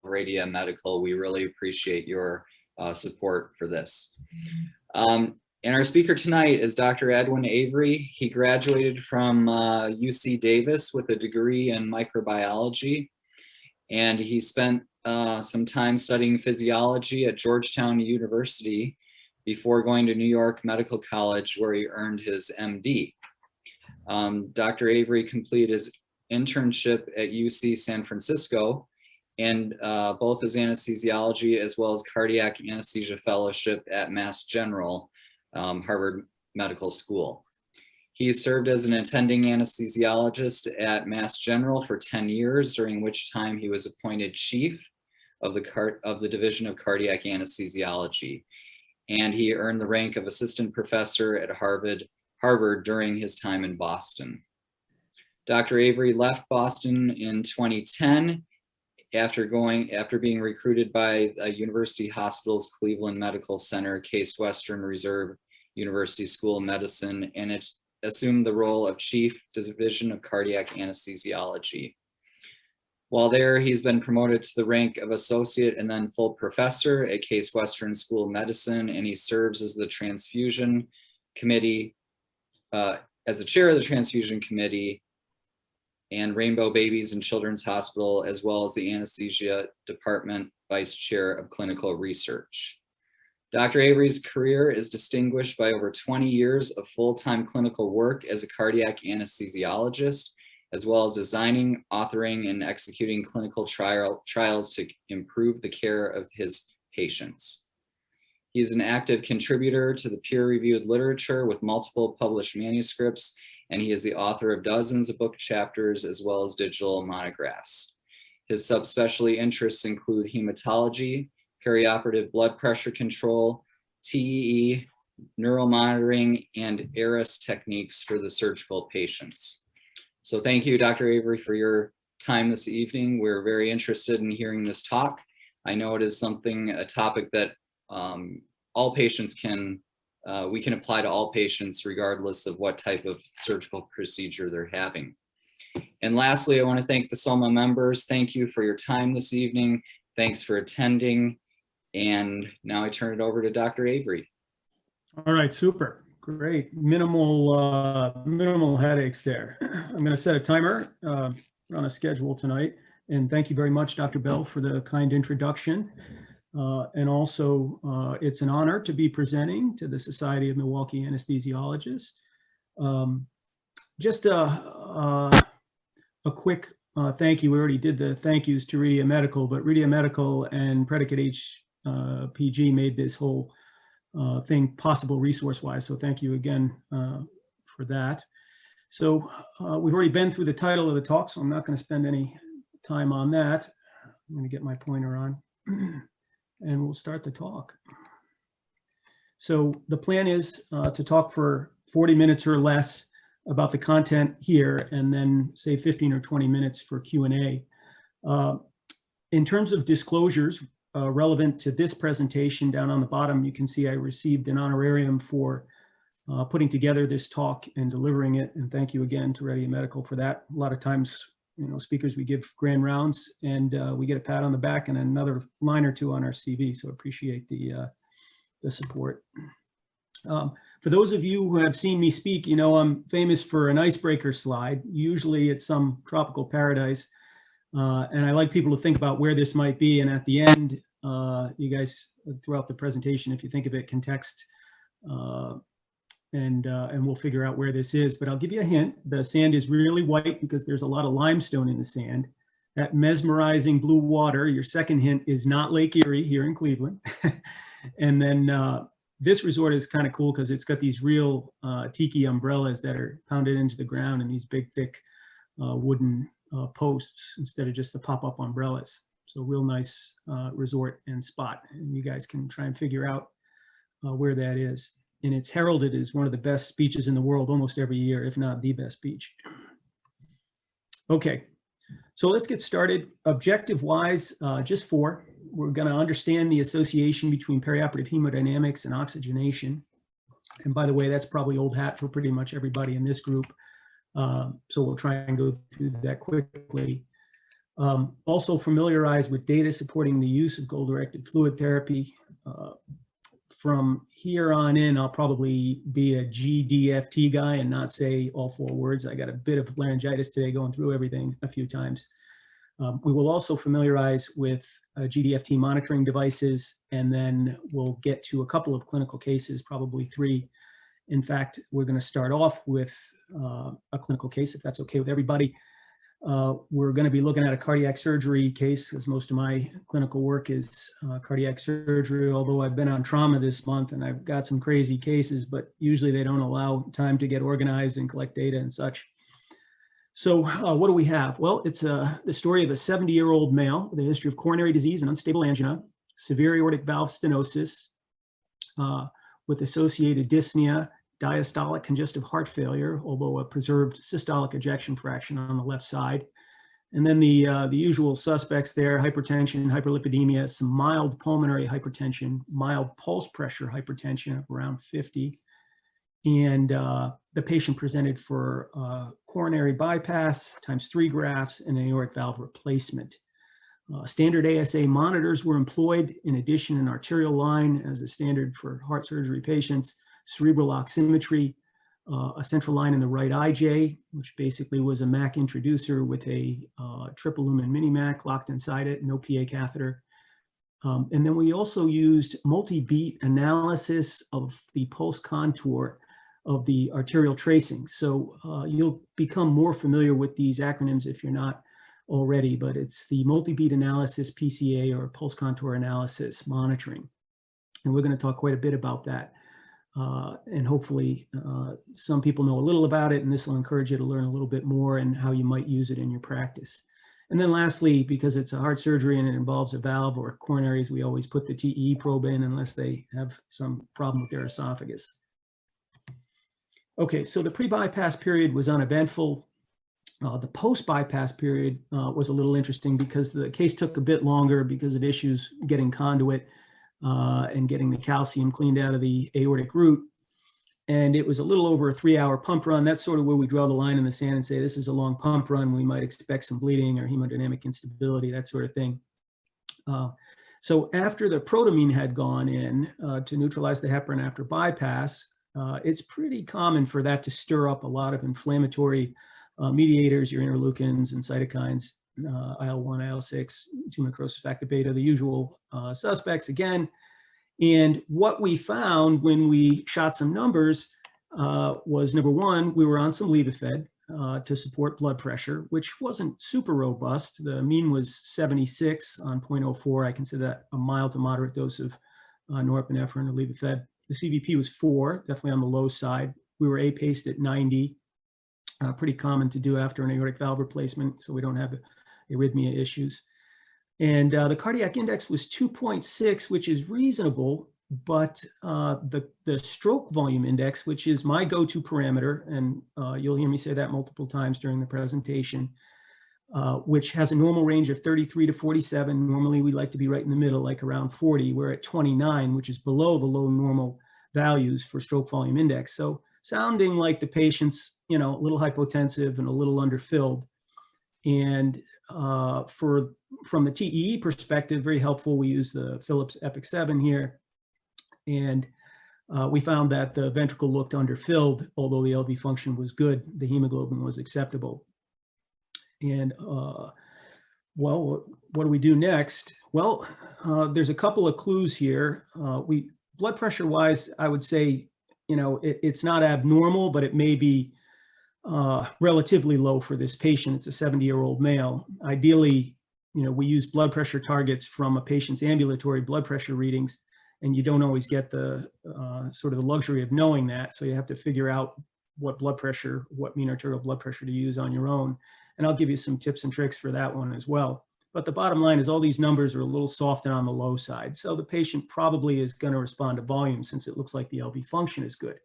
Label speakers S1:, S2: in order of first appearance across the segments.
S1: Radia Medical. We really appreciate your support for this. And our speaker tonight is Dr. Edwin Avery. He graduated from UC Davis with a degree in microbiology, and he spent some time studying physiology at Georgetown University before going to New York Medical College, where he earned his MD. Dr. Avery completed his internship at UC San Francisco and both his anesthesiology as well as cardiac anesthesia fellowship at Mass General, Harvard Medical School. He served as an attending anesthesiologist at Mass General for 10 years, during which time he was appointed chief of the Division of Cardiac Anesthesiology. And he earned the rank of assistant professor at Harvard during his time in Boston. Dr. Avery left Boston in 2010 after being recruited by University Hospitals Cleveland Medical Center, Case Western Reserve University School of Medicine, and it assumed the role of Chief Division of Cardiac Anesthesiology. While there, he's been promoted to the rank of associate and then full professor at Case Western School of Medicine, and he serves as the transfusion committee, as the chair of the transfusion committee and Rainbow Babies and Children's Hospital, as well as the anesthesia department vice chair of clinical research. Dr. Avery's career is distinguished by over 20 years of full-time clinical work as a cardiac anesthesiologist, as well as designing, authoring, and executing clinical trials to improve the care of his patients. He's an active contributor to the peer-reviewed literature with multiple published manuscripts, and he is the author of dozens of book chapters as well as digital monographs. His subspecialty interests include hematology, perioperative blood pressure control, TEE, neural monitoring, and ARIS techniques for the surgical patients. So thank you, Dr. Avery, for your time this evening. We're very interested in hearing this talk. I know it is a topic that all patients we can apply to all patients regardless of what type of surgical procedure they're having. And lastly, I want to thank the SOMA members. Thank you for your time this evening. Thanks for attending. And now I turn it over to Dr. Avery.
S2: All right, super, great. Minimal headaches there. I'm going to set a timer. We're on a schedule tonight. And thank you very much, Dr. Bell, for the kind introduction. And also, it's an honor to be presenting to the Society of Milwaukee Anesthesiologists. Just a quick thank you. We already did the thank yous to Radia Medical, but Radia Medical and Predicate HPG made this whole thing possible resource-wise. So thank you again for that. So we've already been through the title of the talk, so I'm not going to spend any time on that. I'm going to get my pointer on. And we'll start the talk. So the plan is to talk for 40 minutes or less about the content here, and then say 15 or 20 minutes for Q&A. In terms of disclosures relevant to this presentation, down on the bottom, you can see I received an honorarium for putting together this talk and delivering it. And thank you again to Radia Medical for that. A lot of times, speakers, we give grand rounds and we get a pat on the back and another line or two on our CV. So appreciate the support. For those of you who have seen me speak, I'm famous for an icebreaker slide. Usually it's some tropical paradise. And I like people to think about where this might be. And at the end, you guys, throughout the presentation, if you think of it, can text and we'll figure out where this is. But I'll give you a hint. The sand is really white because there's a lot of limestone in the sand. That mesmerizing blue water, your second hint, is not Lake Erie here in Cleveland. And then this resort is kind of cool because it's got these real tiki umbrellas that are pounded into the ground and these big, thick wooden posts instead of just the pop-up umbrellas. So real nice resort and spot. And you guys can try and figure out where that is. And it's heralded as one of the best beaches in the world almost every year, if not the best beach. Okay, so let's get started. Objective-wise, just 4. We're going to understand the association between perioperative hemodynamics and oxygenation. And by the way, that's probably old hat for pretty much everybody in this group. So we'll try and go through that quickly. Also familiarized with data supporting the use of goal-directed fluid therapy. From here on in, I'll probably be a GDFT guy and not say all 4 words. I got a bit of laryngitis today going through everything a few times. We will also familiarize with GDFT monitoring devices, and then we'll get to a couple of clinical cases, probably 3. In fact, we're going to start off with a clinical case, if that's okay with everybody. We're going to be looking at a cardiac surgery case, because most of my clinical work is cardiac surgery, although I've been on trauma this month and I've got some crazy cases, but usually they don't allow time to get organized and collect data and such. So what do we have? Well, it's the story of a 70-year-old male with a history of coronary disease and unstable angina, severe aortic valve stenosis with associated dyspnea, diastolic congestive heart failure, although a preserved systolic ejection fraction on the left side. And then the usual suspects there: hypertension, hyperlipidemia, some mild pulmonary hypertension, mild pulse pressure hypertension of around 50. And the patient presented for coronary bypass times 3 grafts and an aortic valve replacement. Standard ASA monitors were employed. In addition, an arterial line as a standard for heart surgery patients, cerebral oximetry, a central line in the right IJ, which basically was a MAC introducer with a triple lumen mini MAC locked inside it, no PA catheter. And then we also used multi-beat analysis of the pulse contour of the arterial tracing. So you'll become more familiar with these acronyms if you're not already, but it's the multi-beat analysis, PCA, or pulse contour analysis monitoring. And we're going to talk quite a bit about that. And hopefully some people know a little about it, and this will encourage you to learn a little bit more and how you might use it in your practice. And then lastly, because it's a heart surgery and it involves a valve or coronaries, we always put the TE probe in unless they have some problem with their esophagus. Okay, so the pre-bypass period was uneventful. The post-bypass period was a little interesting because the case took a bit longer because of issues getting conduit and getting the calcium cleaned out of the aortic root. And it was a little over a 3-hour pump run. That's sort of where we draw the line in the sand and say, this is a long pump run. We might expect some bleeding or hemodynamic instability, that sort of thing. So after the protamine had gone in to neutralize the heparin after bypass, it's pretty common for that to stir up a lot of inflammatory mediators, your interleukins and cytokines, IL-1, IL-6, 2-necrosis factor beta, the usual suspects again. And what we found when we shot some numbers was, number one, we were on some Levophed to support blood pressure, which wasn't super robust. The mean was 76 on 0.04. I consider that a mild to moderate dose of norepinephrine or Levophed. The CVP was 4, definitely on the low side. We were A-paced at 90, pretty common to do after an aortic valve replacement, so we don't have arrhythmia issues. And the cardiac index was 2.6, which is reasonable, but the stroke volume index, which is my go-to parameter, and you'll hear me say that multiple times during the presentation, which has a normal range of 33 to 47. Normally, we like to be right in the middle, like around 40. We're at 29, which is below the low normal values for stroke volume index. So sounding like the patient's, a little hypotensive and a little underfilled. And from the TEE perspective, very helpful. We use the Philips Epic 7 here. And we found that the ventricle looked underfilled, although the LV function was good. The hemoglobin was acceptable. And well, what do we do next? Well, there's a couple of clues here. Blood pressure wise, I would say, it's not abnormal, but it may be relatively low for this patient. It's a 70-year-old male. Ideally, we use blood pressure targets from a patient's ambulatory blood pressure readings, and you don't always get the sort of the luxury of knowing that. So you have to figure out what mean arterial blood pressure to use on your own. And I'll give you some tips and tricks for that one as well. But the bottom line is all these numbers are a little soft and on the low side. So the patient probably is going to respond to volume since it looks like the LV function is good.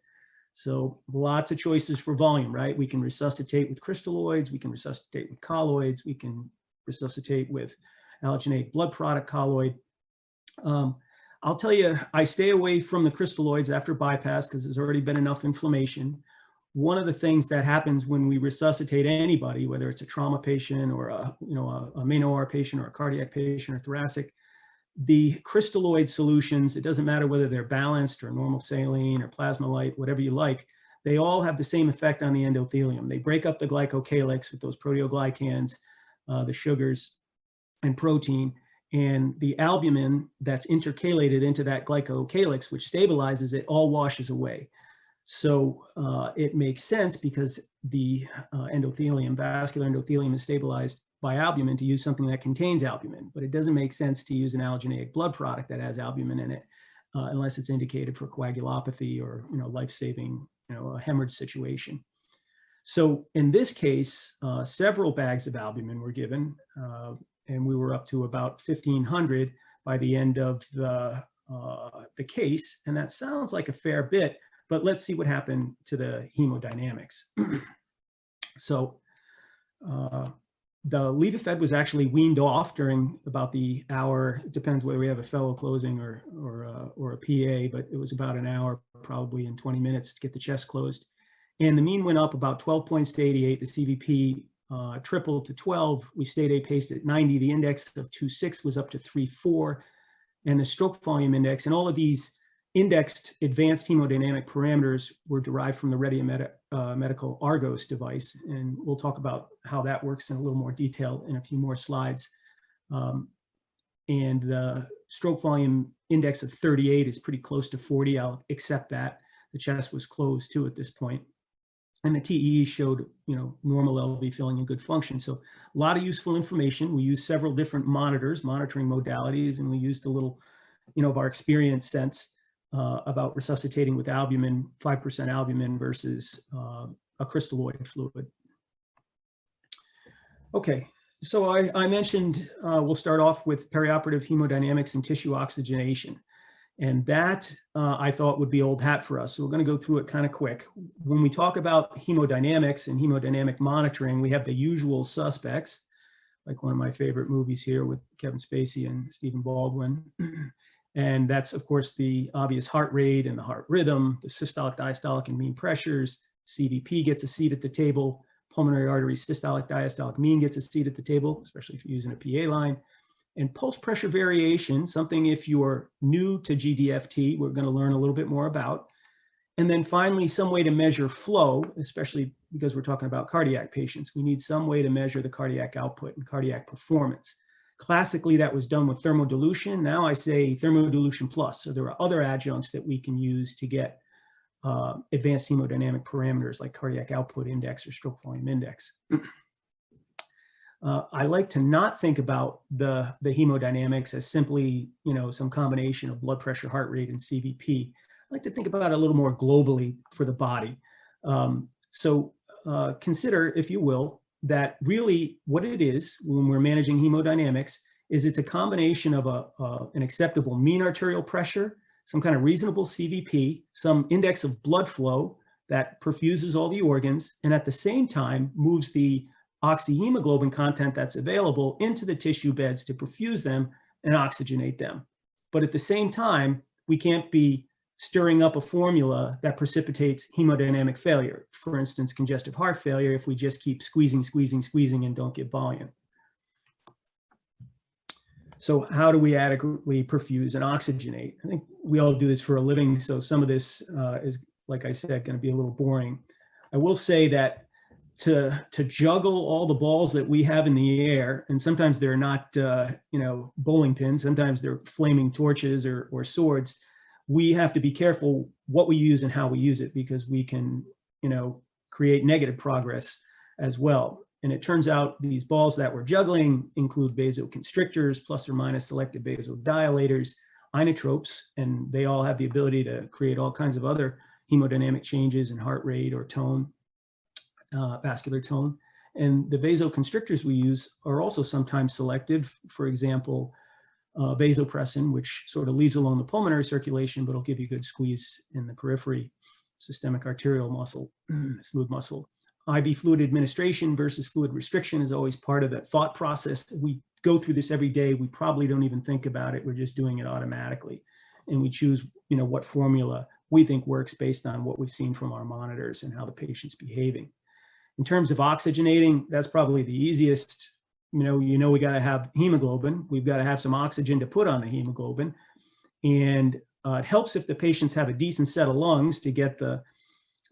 S2: So lots of choices for volume, right? We can resuscitate with crystalloids. We can resuscitate with colloids. We can resuscitate with allogeneic blood product colloid. I'll tell you, I stay away from the crystalloids after bypass because there's already been enough inflammation. one of the things that happens when we resuscitate anybody, whether it's a trauma patient or a main OR patient or a cardiac patient or thoracic, the crystalloid solutions, it doesn't matter whether they're balanced or normal saline or plasma light, whatever you like, they all have the same effect on the endothelium. They break up the glycocalyx with those proteoglycans, the sugars and protein, and the albumin that's intercalated into that glycocalyx, which stabilizes it, all washes away. So it makes sense, because the endothelium, vascular endothelium, is stabilized by albumin, to use something that contains albumin. But it doesn't make sense to use an allogeneic blood product that has albumin in it, unless it's indicated for coagulopathy or life-saving, a hemorrhage situation. So in this case, several bags of albumin were given, and we were up to about 1,500 by the end of the case. And that sounds like a fair bit, but let's see what happened to the hemodynamics. So the Levophed was actually weaned off during about the hour. It depends whether we have a fellow closing or a PA, but it was about an hour, probably in 20 minutes, to get the chest closed. And the mean went up about 12 points to 88. The CVP tripled to 12. We stayed A-paced at 90. The index of 2.6 was up to 3.4. And the stroke volume index, and all of these indexed advanced hemodynamic parameters, were derived from the Redia Medical Argos device. And we'll talk about how that works in a little more detail in a few more slides. And the stroke volume index of 38 is pretty close to 40. I'll accept that. The chest was closed too at this point. And the TEE showed, normal LV filling and good function. So a lot of useful information. We used several different monitoring modalities, and we used a little, of our experience sense about resuscitating with albumin, 5% albumin versus a crystalloid fluid. Okay, so I mentioned we'll start off with perioperative hemodynamics and tissue oxygenation. And that I thought would be old hat for us. So we're going to go through it kind of quick. When we talk about hemodynamics and hemodynamic monitoring, we have the usual suspects, like one of my favorite movies here with Kevin Spacey and Stephen Baldwin. And that's, of course, the obvious heart rate and the heart rhythm, the systolic, diastolic, and mean pressures. CVP gets a seat at the table. Pulmonary artery systolic, diastolic mean gets a seat at the table, especially if you're using a PA line. And pulse pressure variation, something if you're new to GDFT, we're going to learn a little bit more about. And then finally, some way to measure flow, especially because we're talking about cardiac patients. We need some way to measure the cardiac output and cardiac performance. Classically, that was done with thermodilution. Now I say thermodilution plus. So there are other adjuncts that we can use to get advanced hemodynamic parameters like cardiac output index or stroke volume index. I like to not think about the hemodynamics as simply, some combination of blood pressure, heart rate, and CVP. I like to think about it a little more globally for the body. So consider, if you will, that really what it is when we're managing hemodynamics is it's a combination of an acceptable mean arterial pressure, some kind of reasonable CVP, some index of blood flow that perfuses all the organs, and at the same time moves the oxyhemoglobin content that's available into the tissue beds to perfuse them and oxygenate them. But at the same time, we can't be stirring up a formula that precipitates hemodynamic failure. For instance, congestive heart failure, if we just keep squeezing and don't get volume. So how do we adequately perfuse and oxygenate? I think we all do this for a living, so some of this is, like I said, going to be a little boring. I will say that to juggle all the balls that we have in the air, and sometimes they're not, bowling pins, sometimes they're flaming torches or swords, we have to be careful what we use and how we use it, because we can, create negative progress as well. And it turns out these balls that we're juggling include vasoconstrictors, plus or minus selective vasodilators, inotropes, and they all have the ability to create all kinds of other hemodynamic changes in heart rate or tone, vascular tone. And the vasoconstrictors we use are also sometimes selective. For example, vasopressin, which sort of leaves alone the pulmonary circulation, but will give you good squeeze in the periphery, systemic arterial muscle, smooth muscle. IV fluid administration versus fluid restriction is always part of the thought process. We go through this every day. We probably don't even think about it. We're just doing it automatically. And we choose, what formula we think works based on what we've seen from our monitors and how the patient's behaving. In terms of oxygenating, that's probably the easiest. We got to have hemoglobin. We've got to have some oxygen to put on the hemoglobin. And it helps if the patients have a decent set of lungs to get the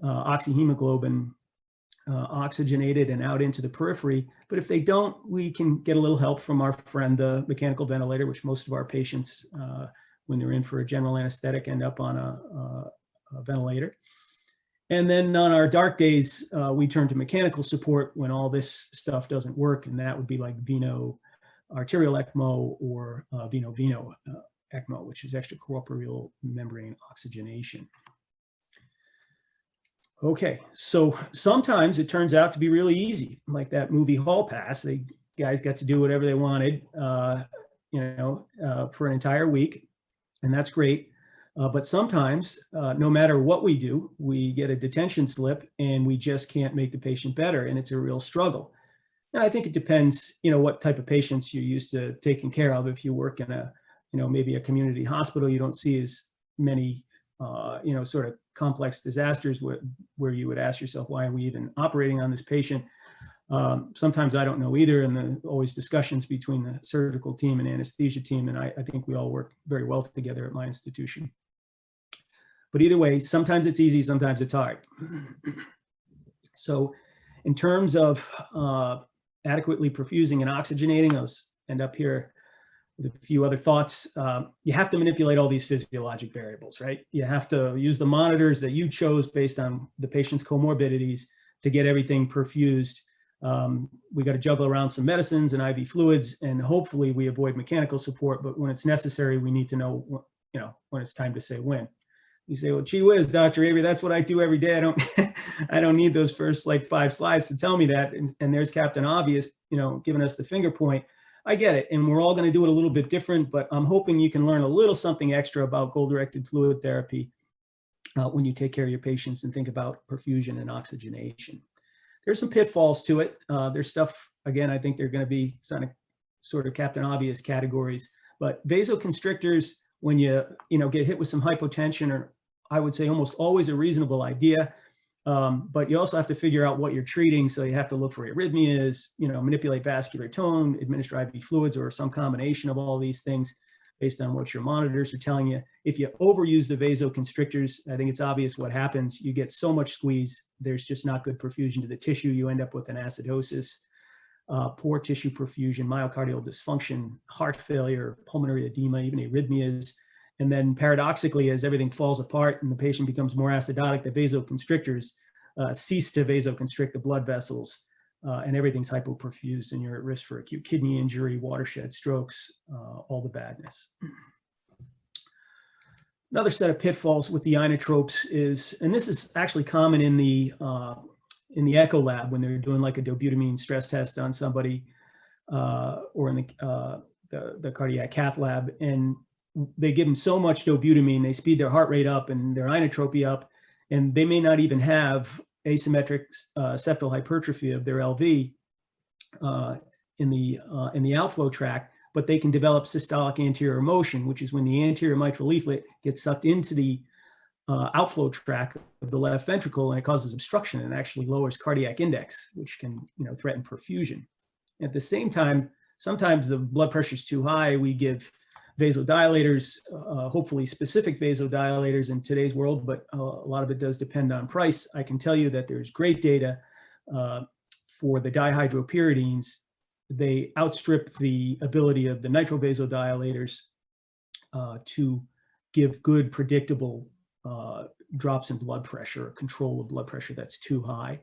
S2: oxyhemoglobin oxygenated and out into the periphery. But if they don't, we can get a little help from our friend, the mechanical ventilator, which most of our patients, when they're in for a general anesthetic, end up on a ventilator. And then on our dark days, we turn to mechanical support when all this stuff doesn't work. And that would be like veno arterial ECMO or veno-veno ECMO, which is extracorporeal membrane oxygenation. Okay, so sometimes it turns out to be really easy, like that movie Hall Pass. The guys got to do whatever they wanted, for an entire week, and that's great. But sometimes, no matter what we do, we get a detention slip and we just can't make the patient better, and it's a real struggle. And I think it depends, what type of patients you're used to taking care of. If you work in a, maybe a community hospital, you don't see as many, sort of complex disasters where you would ask yourself, why are we even operating on this patient? Sometimes I don't know either, and there's always discussions between the surgical team and anesthesia team, and I think we all work very well together at my institution. But either way, sometimes it's easy, sometimes it's hard. So in terms of adequately perfusing and oxygenating, I'll end up here with a few other thoughts. You have to manipulate all these physiologic variables, right? You have to use the monitors that you chose based on the patient's comorbidities to get everything perfused. We got to juggle around some medicines and IV fluids, and hopefully we avoid mechanical support, but when it's necessary, we need to know, when it's time to say when. You say, well, gee whiz, Dr. Avery, that's what I do every day. I don't need those first 5 slides to tell me that. And there's Captain Obvious, giving us the finger point. I get it. And we're all going to do it a little bit different, but I'm hoping you can learn a little something extra about goal-directed fluid therapy when you take care of your patients and think about perfusion and oxygenation. There's some pitfalls to it. There's stuff, again, I think they're going to be sort of Captain Obvious categories, but vasoconstrictors, when you get hit with some hypotension, are, I would say, almost always a reasonable idea. But you also have to figure out what you're treating. So you have to look for arrhythmias, manipulate vascular tone, administer IV fluids, or some combination of all these things based on what your monitors are telling you. If you overuse the vasoconstrictors, I think it's obvious what happens. You get so much squeeze, there's just not good perfusion to the tissue. You end up with an acidosis, poor tissue perfusion, myocardial dysfunction, heart failure, pulmonary edema, even arrhythmias. And then paradoxically, as everything falls apart and the patient becomes more acidotic, the vasoconstrictors cease to vasoconstrict the blood vessels, and everything's hypoperfused, and you're at risk for acute kidney injury, watershed strokes, all the badness. Another set of pitfalls with the inotropes is, and this is actually common in the echo lab when they're doing like a dobutamine stress test on somebody, or in the cardiac cath lab, and they give them so much dobutamine, they speed their heart rate up and their inotropy up, and they may not even have asymmetric septal hypertrophy of their LV in the outflow tract, but they can develop systolic anterior motion, which is when the anterior mitral leaflet gets sucked into the outflow tract of the left ventricle, and it causes obstruction and actually lowers cardiac index, which can threaten perfusion. At the same time, sometimes the blood pressure is too high. We give vasodilators, hopefully specific vasodilators in today's world, but a lot of it does depend on price. I can tell you that there's great data for the dihydropyridines. They outstrip the ability of the nitrovasodilators to give good, predictable drops in blood pressure, control of blood pressure that's too high.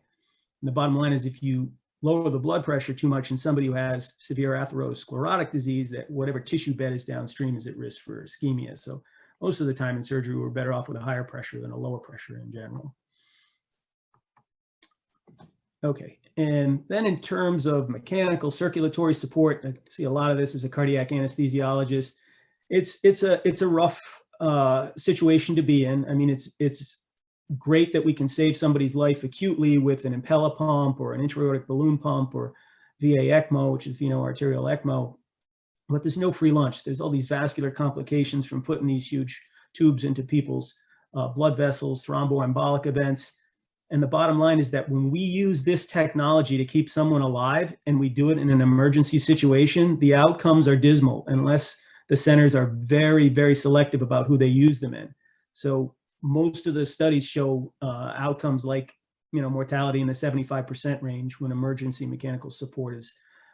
S2: And the bottom line is, if you lower the blood pressure too much in somebody who has severe atherosclerotic disease, that whatever tissue bed is downstream is at risk for ischemia. So most of the time in surgery, we're better off with a higher pressure than a lower pressure in general. Okay, and then in terms of mechanical circulatory support, I see a lot of this as a cardiac anesthesiologist. It's a rough situation to be in. I mean, it's great that we can save somebody's life acutely with an Impella pump or an intra-aortic balloon pump or VA ECMO, which is veno-arterial ECMO, but there's no free lunch. There's all these vascular complications from putting these huge tubes into people's blood vessels, thromboembolic events. And the bottom line is that when we use this technology to keep someone alive and we do it in an emergency situation, the outcomes are dismal unless the centers are very, very selective about who they use them in. So most of the studies show outcomes like, mortality in the 75% range when emergency mechanical support is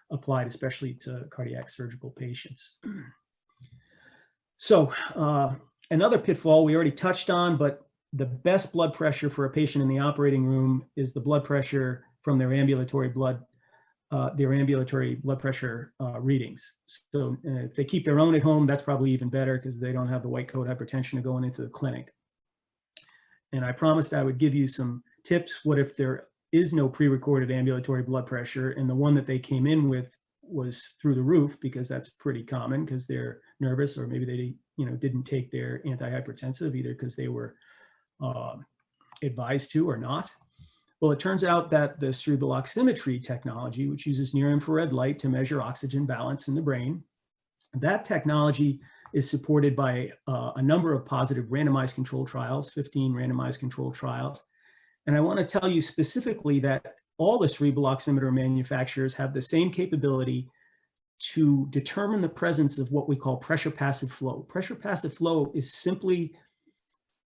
S2: applied, especially to cardiac surgical patients. So another pitfall we already touched on, but the best blood pressure for a patient in the operating room is the blood pressure from their ambulatory blood pressure readings. So if they keep their own at home, that's probably even better because they don't have the white coat hypertension of going into the clinic. And I promised I would give you some tips. What if there is no pre-recorded ambulatory blood pressure and the one that they came in with was through the roof, because that's pretty common because they're nervous, or maybe they didn't take their antihypertensive either because they were advised to or not. Well, it turns out that the cerebral oximetry technology, which uses near-infrared light to measure oxygen balance in the brain, that technology is supported by a number of positive randomized control trials, 15 randomized control trials. And I want to tell you specifically that all the cerebral oximeter manufacturers have the same capability to determine the presence of what we call pressure passive flow. Pressure passive flow is simply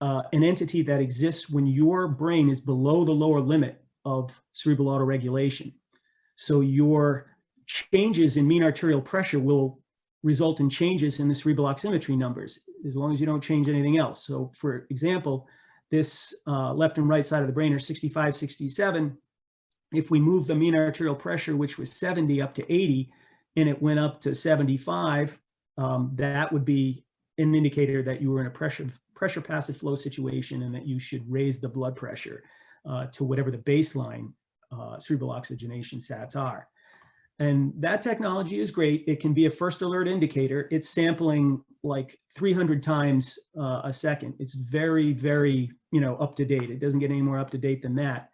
S2: an entity that exists when your brain is below the lower limit of cerebral autoregulation. So your changes in mean arterial pressure will result in changes in the cerebral oximetry numbers, as long as you don't change anything else. So for example, this left and right side of the brain are 65, 67. If we move the mean arterial pressure, which was 70 up to 80, and it went up to 75, that would be an indicator that you were in a pressure passive flow situation and that you should raise the blood pressure to whatever the baseline cerebral oxygenation sats are. And that technology is great. It can be a first alert indicator. It's sampling like 300 times a second. It's very, very, up to date. It doesn't get any more up to date than that.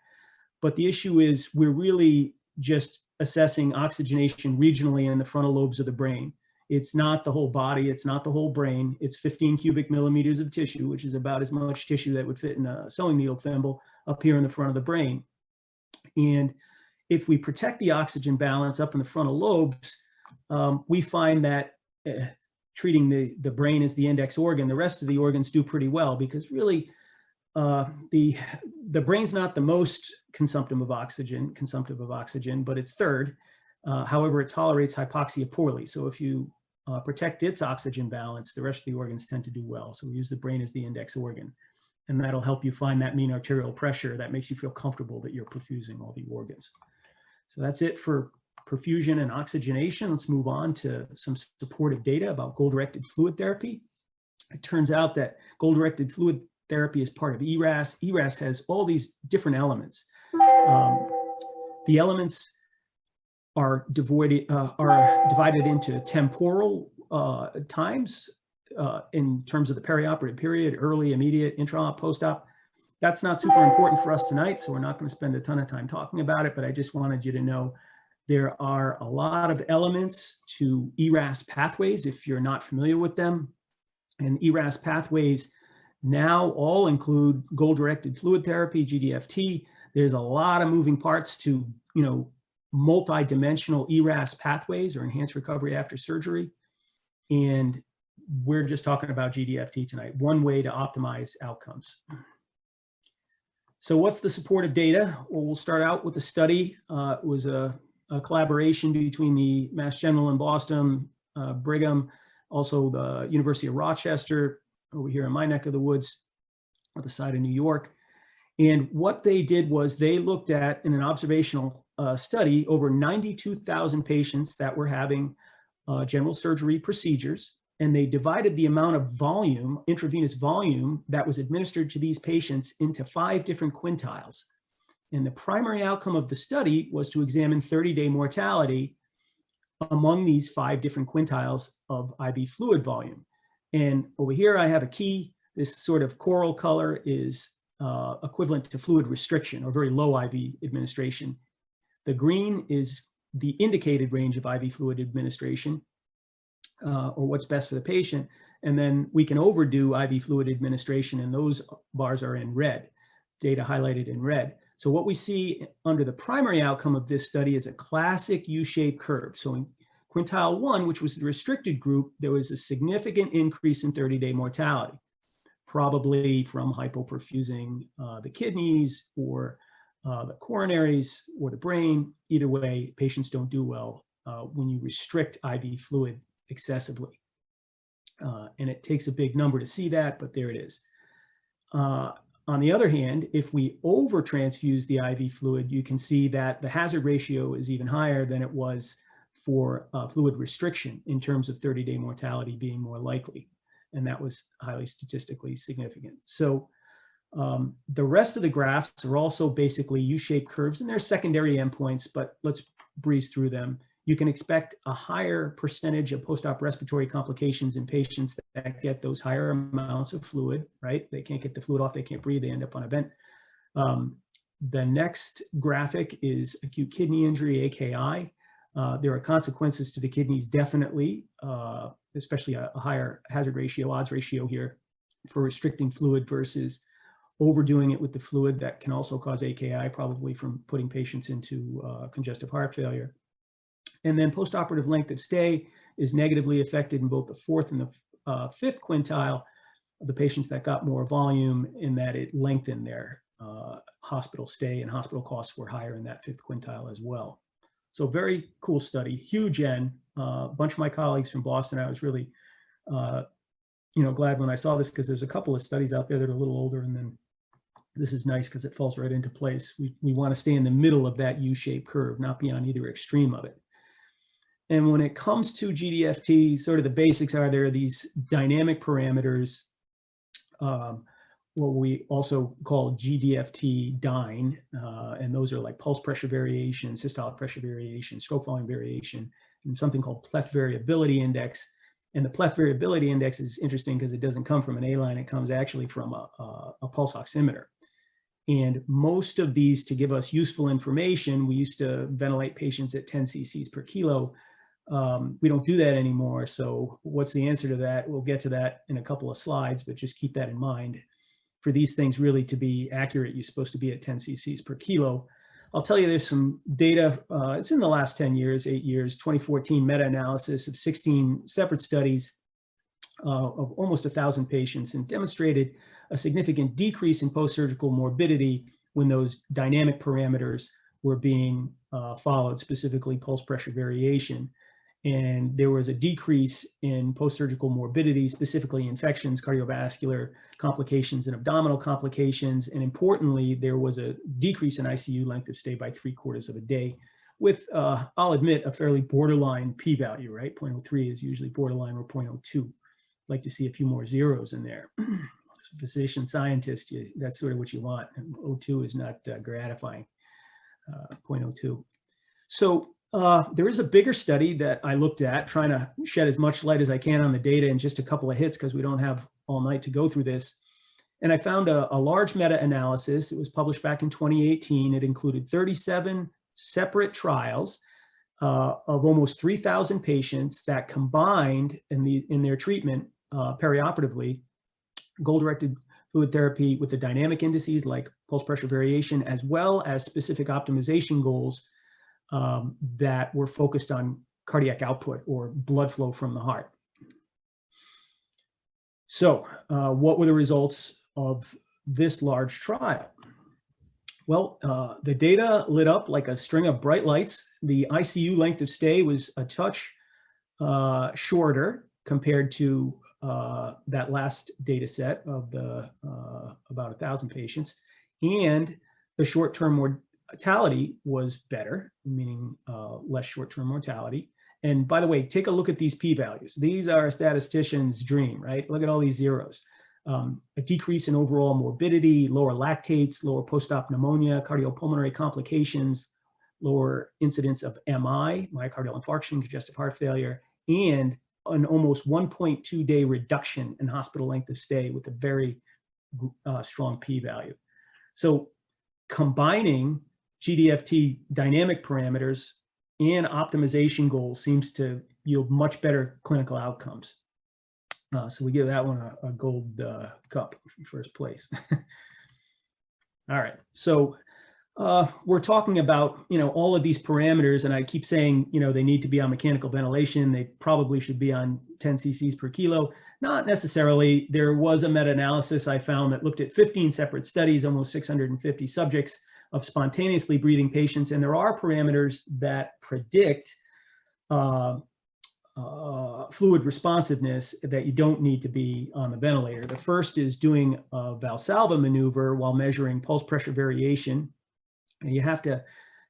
S2: But the issue is we're really just assessing oxygenation regionally in the frontal lobes of the brain. It's not the whole body. It's not the whole brain. It's 15 cubic millimeters of tissue, which is about as much tissue that would fit in a sewing needle thimble up here in the front of the brain. And if we protect the oxygen balance up in the frontal lobes, we find that treating the brain as the index organ, the rest of the organs do pretty well, because really the brain's not the most consumptive of oxygen, but it's third. However, it tolerates hypoxia poorly. So if you protect its oxygen balance, the rest of the organs tend to do well. So we use the brain as the index organ. And that'll help you find that mean arterial pressure that makes you feel comfortable that you're perfusing all the organs. So that's it for perfusion and oxygenation. Let's move on to some supportive data about goal-directed fluid therapy. It turns out that goal-directed fluid therapy is part of ERAS. ERAS has all these different elements. The elements are divided into temporal times in terms of the perioperative period, early, immediate, intra-op, post-op. That's not super important for us tonight, so we're not going to spend a ton of time talking about it, but I just wanted you to know there are a lot of elements to ERAS pathways if you're not familiar with them. And ERAS pathways now all include goal-directed fluid therapy, GDFT. There's a lot of moving parts to, multi-dimensional ERAS pathways, or enhanced recovery after surgery. And we're just talking about GDFT tonight, one way to optimize outcomes. So what's the supportive data? Well, we'll start out with a study. It was a collaboration between the Mass General in Boston, Brigham, also the University of Rochester, over here in my neck of the woods, on the side of New York. And what they did was they looked at, in an observational study, over 92,000 patients that were having general surgery procedures. And they divided the amount of volume, intravenous volume, that was administered to these patients into 5 different quintiles. And the primary outcome of the study was to examine 30-day mortality among these 5 different quintiles of IV fluid volume. And over here I have a key. This sort of coral color is equivalent to fluid restriction, or very low IV administration. The green is the indicated range of IV fluid administration, or what's best for the patient. And then we can overdo IV fluid administration, and those bars are in red, data highlighted in red. So what we see under the primary outcome of this study is a classic U-shaped curve. So in quintile 1, which was the restricted group, there was a significant increase in 30-day mortality, probably from hypoperfusing the kidneys or the coronaries or the brain. Either way, patients don't do well when you restrict IV fluid excessively. And it takes a big number to see that, but there it is. On the other hand, if we over-transfuse the IV fluid, you can see that the hazard ratio is even higher than it was for fluid restriction in terms of 30-day mortality being more likely. And that was highly statistically significant. So the rest of the graphs are also basically U-shaped curves, and they're secondary endpoints, but let's breeze through them. You can expect a higher percentage of post-op respiratory complications in patients that get those higher amounts of fluid, right? They can't get the fluid off, they can't breathe, they end up on a vent. The next graphic is acute kidney injury, AKI. There are consequences to the kidneys, definitely, especially a higher hazard ratio, odds ratio here for restricting fluid versus overdoing it with the fluid. That can also cause AKI, probably from putting patients into congestive heart failure. And then postoperative length of stay is negatively affected in both the 4th and the 5th quintile of the patients that got more volume, in that it lengthened their hospital stay, and hospital costs were higher in that 5th quintile as well. So very cool study, huge N. A bunch of my colleagues from Boston, I was really glad when I saw this, because there's a couple of studies out there that are a little older, and then this is nice because it falls right into place. We want to stay in the middle of that U-shaped curve, not be on either extreme of it. And when it comes to GDFT, sort of the basics are there are these dynamic parameters, what we also call GDFT dyne, and those are like pulse pressure variation, systolic pressure variation, stroke volume variation, and something called pleth variability index. And the pleth variability index is interesting because it doesn't come from an A-line, it comes actually from a pulse oximeter. And most of these, to give us useful information, we used to ventilate patients at 10 cc's per kilo. We don't do that anymore. So what's the answer to that? We'll get to that in a couple of slides, but just keep that in mind. For these things really to be accurate, you're supposed to be at 10 cc's per kilo. I'll tell you there's some data, it's in the last 10 years, 8 years, 2014 meta-analysis of 16 separate studies of almost 1,000 patients, and demonstrated a significant decrease in post-surgical morbidity when those dynamic parameters were being followed, specifically pulse pressure variation. And there was a decrease in post-surgical morbidity, specifically infections, cardiovascular complications, and abdominal complications. And importantly, there was a decrease in ICU length of stay by 3/4 of a day, with, I'll admit, a fairly borderline p-value, right? 0.03 is usually borderline, or 0.02. Like to see a few more zeros in there. As a physician scientist, that's sort of what you want. And 0.02 is not gratifying, 0.02. So there is a bigger study that I looked at, trying to shed as much light as I can on the data in just a couple of hits, because we don't have all night to go through this. And I found a large meta-analysis. It was published back in 2018. It included 37 separate trials of almost 3,000 patients that combined in their treatment perioperatively goal-directed fluid therapy with the dynamic indices like pulse pressure variation, as well as specific optimization goals that were focused on cardiac output, or blood flow from the heart. So what were the results of this large trial? Well, the data lit up like a string of bright lights. The ICU length of stay was a touch shorter compared to that last data set of the about 1,000 patients. And the short-term mortality was better, meaning less short-term mortality. And by the way, take a look at these p-values. These are a statistician's dream, right? Look at all these zeros. A decrease in overall morbidity, lower lactates, lower post-op pneumonia, cardiopulmonary complications, lower incidence of MI, myocardial infarction, congestive heart failure, and an almost 1.2 day reduction in hospital length of stay with a very strong p-value. So combining GDFT dynamic parameters and optimization goals seems to yield much better clinical outcomes. So we give that one a gold cup, first place. All right, so we're talking about, all of these parameters, and I keep saying, they need to be on mechanical ventilation. They probably should be on 10 cc's per kilo. Not necessarily. There was a meta-analysis I found that looked at 15 separate studies, almost 650 subjects of spontaneously breathing patients, and there are parameters that predict fluid responsiveness that you don't need to be on the ventilator. The first is doing a Valsalva maneuver while measuring pulse pressure variation. And you have to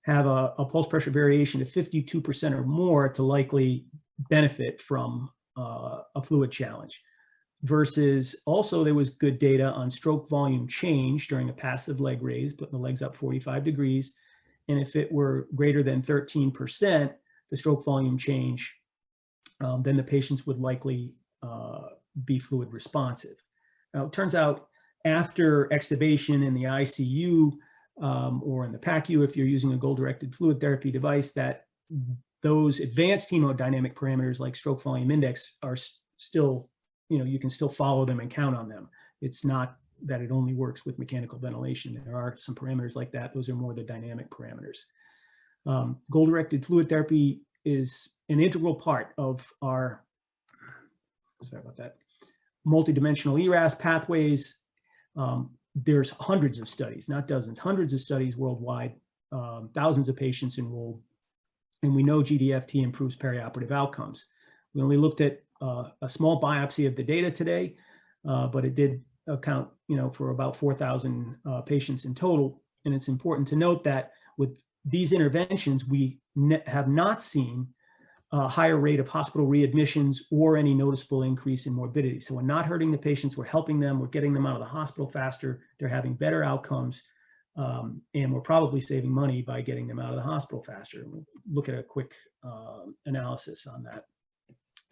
S2: have a pulse pressure variation of 52% or more to likely benefit from a fluid challenge. Versus also there was good data on stroke volume change during a passive leg raise, putting the legs up 45 degrees. And if it were greater than 13%, the stroke volume change, then the patients would likely be fluid responsive. Now, it turns out after extubation in the ICU or in the PACU, if you're using a goal-directed fluid therapy device, that those advanced hemodynamic parameters like stroke volume index are still, you can still follow them and count on them. It's not that it only works with mechanical ventilation. There are some parameters like that. Those are more the dynamic parameters. Goal-directed fluid therapy is an integral part of our, multidimensional ERAS pathways. There's hundreds of studies, not dozens, hundreds of studies worldwide, thousands of patients enrolled, and we know GDFT improves perioperative outcomes. We only looked at a small biopsy of the data today, but it did account, for about 4,000 patients in total. And it's important to note that with these interventions, we have not seen a higher rate of hospital readmissions or any noticeable increase in morbidity. So we're not hurting the patients, we're helping them, we're getting them out of the hospital faster, they're having better outcomes, and we're probably saving money by getting them out of the hospital faster. We'll look at a quick analysis on that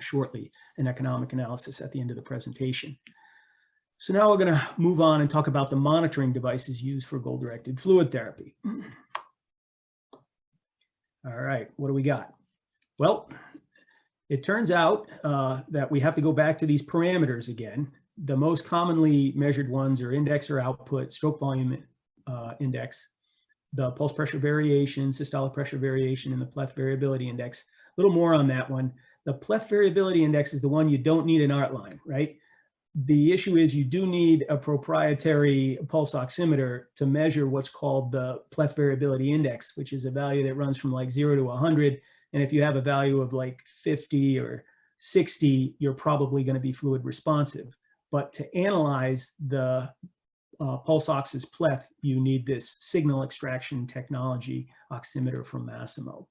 S2: shortly, an economic analysis at the end of the presentation. So now we're going to move on and talk about the monitoring devices used for goal-directed fluid therapy. All right, what do we got? Well, it turns out that we have to go back to these parameters again. The most commonly measured ones are index or output, stroke volume index, the pulse pressure variation, systolic pressure variation, and the pleth variability index. A little more on that one. The pleth variability index is the one you don't need an art line, right? The issue is you do need a proprietary pulse oximeter to measure what's called the pleth variability index, which is a value that runs from like 0 to 100. And if you have a value of like 50 or 60, you're probably going to be fluid responsive. But to analyze the pulse ox's pleth, you need this signal extraction technology oximeter from Masimo.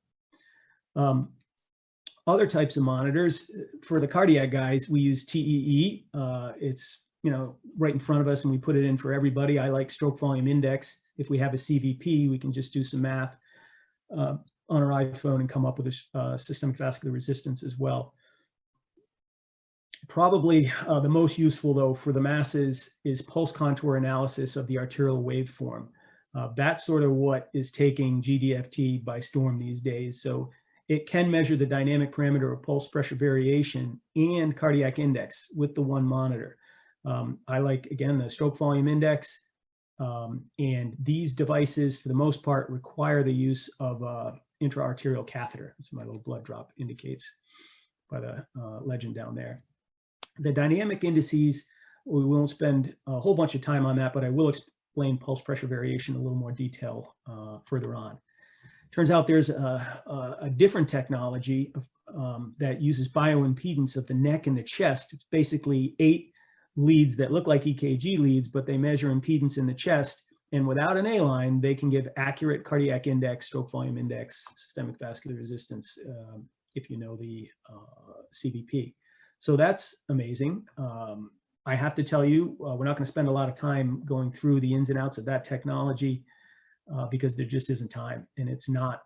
S2: Other types of monitors, for the cardiac guys, we use TEE. It's right in front of us, and we put it in for everybody. I like stroke volume index. If we have a CVP, we can just do some math on our iPhone and come up with a systemic vascular resistance as well. Probably the most useful, though, for the masses is pulse contour analysis of the arterial waveform. That's sort of what is taking GDFT by storm these days. So it can measure the dynamic parameter of pulse pressure variation and cardiac index with the one monitor. I like, again, the stroke volume index. And these devices, for the most part, require the use of intra-arterial catheter. That's my little blood drop indicates by the legend down there. The dynamic indices, we won't spend a whole bunch of time on that, but I will explain pulse pressure variation in a little more detail further on. Turns out there's a different technology that uses bioimpedance of the neck and the chest. It's basically 8 leads that look like EKG leads, but they measure impedance in the chest. And without an A-line, they can give accurate cardiac index, stroke volume index, systemic vascular resistance, if you know the CVP. So that's amazing. I have to tell you, we're not going to spend a lot of time going through the ins and outs of that technology because there just isn't time, and it's not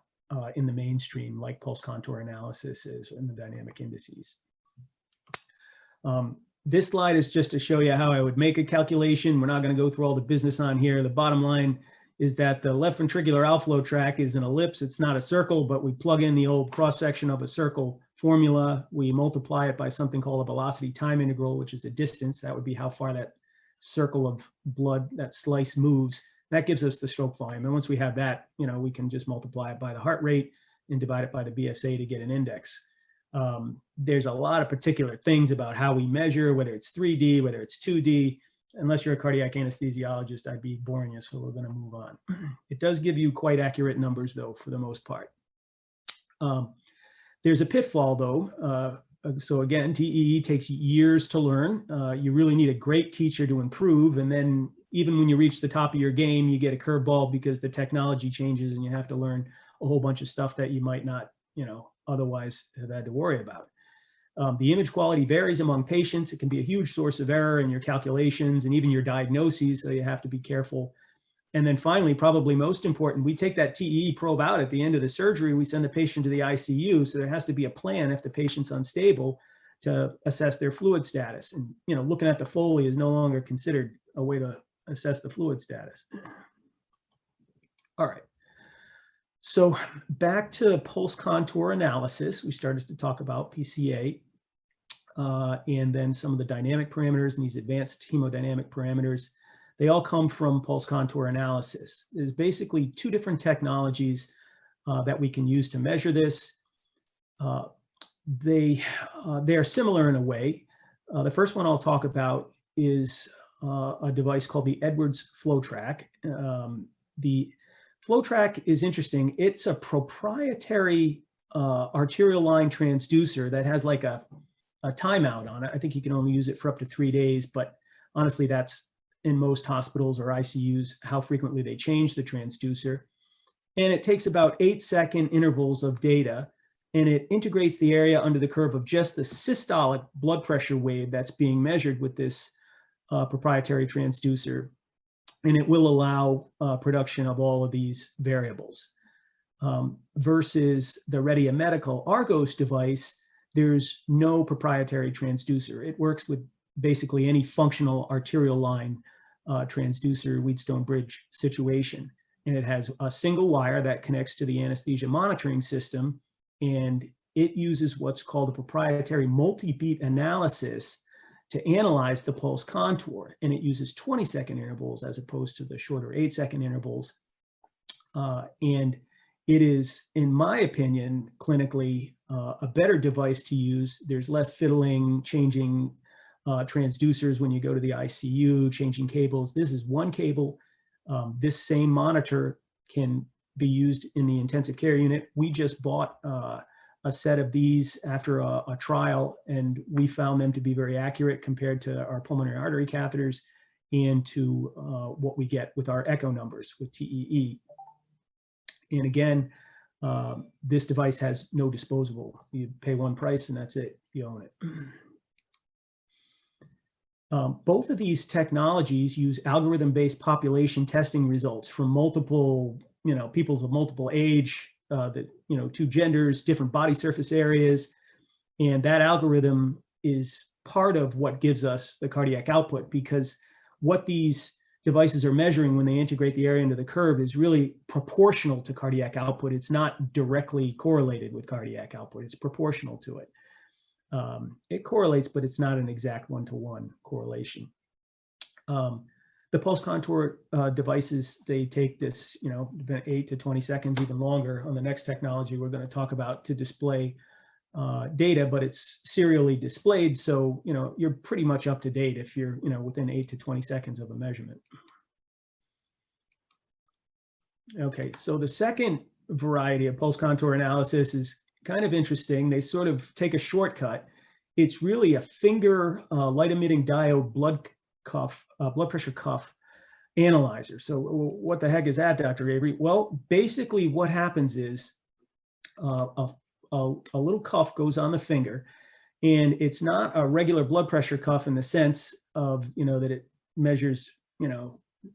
S2: in the mainstream like pulse contour analysis is in the dynamic indices. This slide is just to show you how I would make a calculation. We're not going to go through all the business on here. The bottom line is that the left ventricular outflow tract is an ellipse. It's not a circle, but we plug in the old cross-section of a circle formula. We multiply it by something called a velocity time integral, which is a distance. That would be how far that circle of blood, that slice, moves. That gives us the stroke volume. And once we have that, we can just multiply it by the heart rate and divide it by the BSA to get an index. There's a lot of particular things about how we measure, whether it's 3D, whether it's 2D. Unless you're a cardiac anesthesiologist, I'd be boring you, so we're going to move on. It does give you quite accurate numbers, though, for the most part. There's a pitfall, though. So again, TEE takes years to learn. You really need a great teacher to improve. And then even when you reach the top of your game, you get a curveball because the technology changes and you have to learn a whole bunch of stuff that you might not, otherwise have had to worry about. The image quality varies among patients. It can be a huge source of error in your calculations and even your diagnoses, so you have to be careful. And then finally, probably most important, we take that TEE probe out at the end of the surgery. We send the patient to the ICU, so there has to be a plan if the patient's unstable to assess their fluid status. And looking at the Foley is no longer considered a way to assess the fluid status. All right. So back to pulse contour analysis, we started to talk about PCA and then some of the dynamic parameters and these advanced hemodynamic parameters. They all come from pulse contour analysis. There's basically two different technologies that we can use to measure this. They are similar in a way. The first one I'll talk about is a device called the Edwards FlowTrack. The FlowTrack is interesting. It's a proprietary arterial line transducer that has like a timeout on it. I think you can only use it for up to 3 days, but honestly, that's in most hospitals or ICUs, how frequently they change the transducer. And it takes about 8-second intervals of data, and it integrates the area under the curve of just the systolic blood pressure wave that's being measured with this proprietary transducer. And it will allow production of all of these variables. Versus the Redia Medical Argos device, there's no proprietary transducer. It works with basically any functional arterial line transducer, Wheatstone bridge situation. And it has a single wire that connects to the anesthesia monitoring system. And it uses what's called a proprietary multi-beat analysis to analyze the pulse contour. And it uses 20-second intervals as opposed to the shorter 8-second intervals. And it is, in my opinion, clinically a better device to use. There's less fiddling, changing transducers when you go to the ICU, changing cables. This is one cable. This same monitor can be used in the intensive care unit. We just bought a set of these after a trial, and we found them to be very accurate compared to our pulmonary artery catheters and to what we get with our echo numbers with TEE. And again, this device has no disposable. You pay one price and that's it, you own it. Both of these technologies use algorithm-based population testing results from multiple, peoples of multiple age, two genders, different body surface areas. And that algorithm is part of what gives us the cardiac output, because what these devices are measuring when they integrate the area into the curve is really proportional to cardiac output. It's not directly correlated with cardiac output. It's proportional to it. It correlates, but it's not an exact one-to-one correlation. The pulse contour devices, they take this, 8 to 20 seconds, even longer on the next technology we're going to talk about to display data, but it's serially displayed. So, you're pretty much up to date if you're, within 8 to 20 seconds of a measurement. Okay, so the second variety of pulse contour analysis is kind of interesting. They sort of take a shortcut. It's really a finger light emitting diode blood pressure cuff analyzer. So what the heck is that, Dr. Avery? Well, basically what happens is a little cuff goes on the finger, and it's not a regular blood pressure cuff in the sense of, that it measures,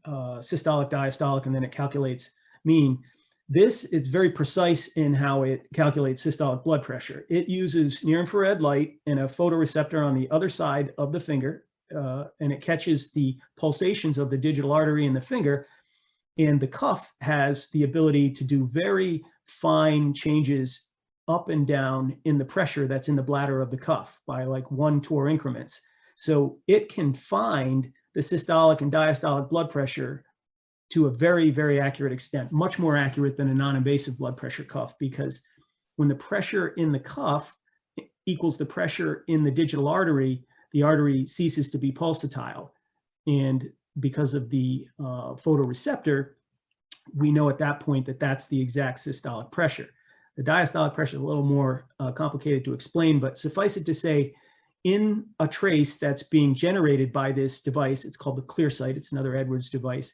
S2: systolic, diastolic, and then it calculates mean. This is very precise in how it calculates systolic blood pressure. It uses near infrared light and a photoreceptor on the other side of the finger, and it catches the pulsations of the digital artery in the finger. And the cuff has the ability to do very fine changes up and down in the pressure that's in the bladder of the cuff by like 1 torr increments. So it can find the systolic and diastolic blood pressure to a very, very accurate extent, much more accurate than a non-invasive blood pressure cuff, because when the pressure in the cuff equals the pressure in the digital artery, the artery ceases to be pulsatile. And because of the photoreceptor, we know at that point that that's the exact systolic pressure. The diastolic pressure is a little more complicated to explain, but suffice it to say, in a trace that's being generated by this device, it's called the ClearSight, it's another Edwards device,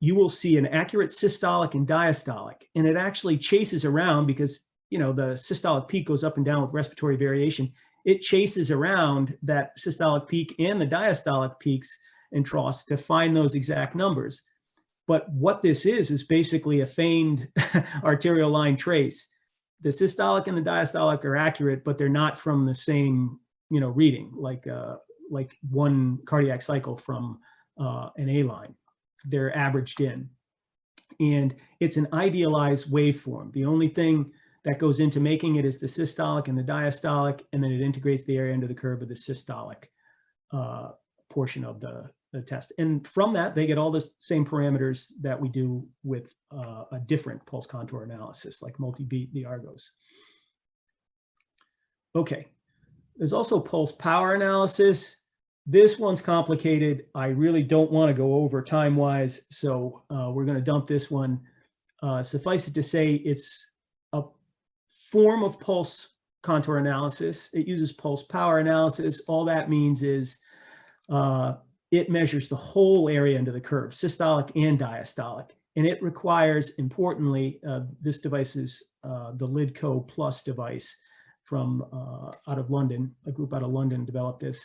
S2: you will see an accurate systolic and diastolic, and it actually chases around because, you know, the systolic peak goes up and down with respiratory variation. It chases around that systolic peak and the diastolic peaks and troughs to find those exact numbers. But what this is basically a feigned arterial line trace. The systolic and the diastolic are accurate, but they're not from the same, you know, reading, like one cardiac cycle from an A line. They're averaged in. And it's an idealized waveform. The only thing that goes into making it is the systolic and the diastolic, and then it integrates the area under the curve of the systolic portion of the test. And from that, they get all the same parameters that we do with a different pulse contour analysis, like multi-beat, the Argos. Okay, there's also pulse power analysis. This one's complicated. I really don't want to go over time-wise, so we're going to dump this one. Suffice it to say, it's a form of pulse contour analysis. It uses pulse power analysis. All that means is it measures the whole area under the curve, systolic and diastolic. And it requires, importantly, this device is the LIDCO Plus device from out of London. A group out of London developed this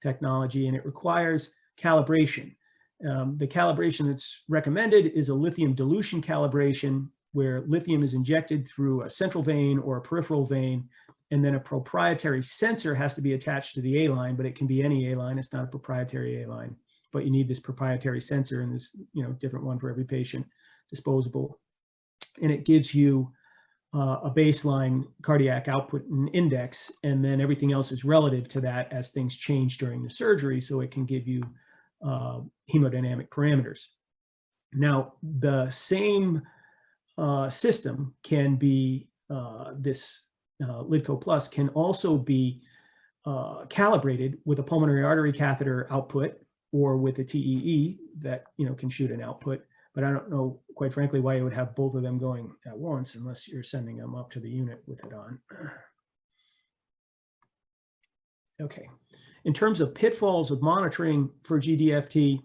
S2: technology, and it requires calibration. The calibration that's recommended is a lithium dilution calibration, where lithium is injected through a central vein or a peripheral vein, and then a proprietary sensor has to be attached to the A-line, but it can be any A-line. It's not a proprietary A-line, but you need this proprietary sensor, and this, you know, different one for every patient, disposable. And it gives you a baseline cardiac output and index, and then everything else is relative to that as things change during the surgery, so it can give you hemodynamic parameters. Now, the same system can be, this LIDCO Plus can also be calibrated with a pulmonary artery catheter output or with a TEE that, you know, can shoot an output. But I don't know, quite frankly, why you would have both of them going at once unless you're sending them up to the unit with it on. Okay. In terms of pitfalls of monitoring for GDFT,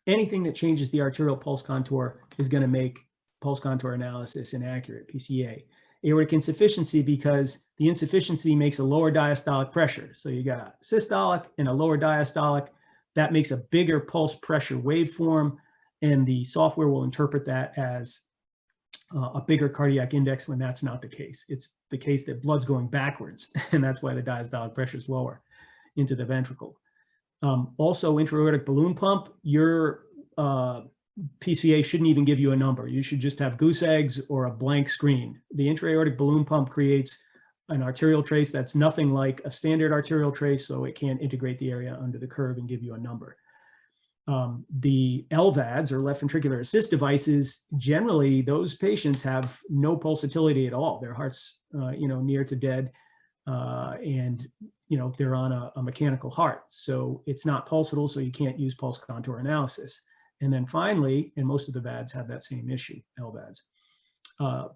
S2: anything that changes the arterial pulse contour is going to make pulse contour analysis inaccurate, PCA. Aortic insufficiency, because the insufficiency makes a lower diastolic pressure. So you got a systolic and a lower diastolic. That makes a bigger pulse pressure waveform, and the software will interpret that as a bigger cardiac index when that's not the case. It's the case that blood's going backwards, and that's why the diastolic pressure is lower into the ventricle. Also, intra-aortic balloon pump, your PCA shouldn't even give you a number. You should just have goose eggs or a blank screen. The intra-aortic balloon pump creates an arterial trace that's nothing like a standard arterial trace, so it can't integrate the area under the curve and give you a number. The LVADs, or left ventricular assist devices, generally those patients have no pulsatility at all. Their heart's you know, near to dead, and you know, they're on a mechanical heart, so it's not pulsatile, so you can't use pulse contour analysis. And then finally, and most of the VADs have that same issue, LVADs.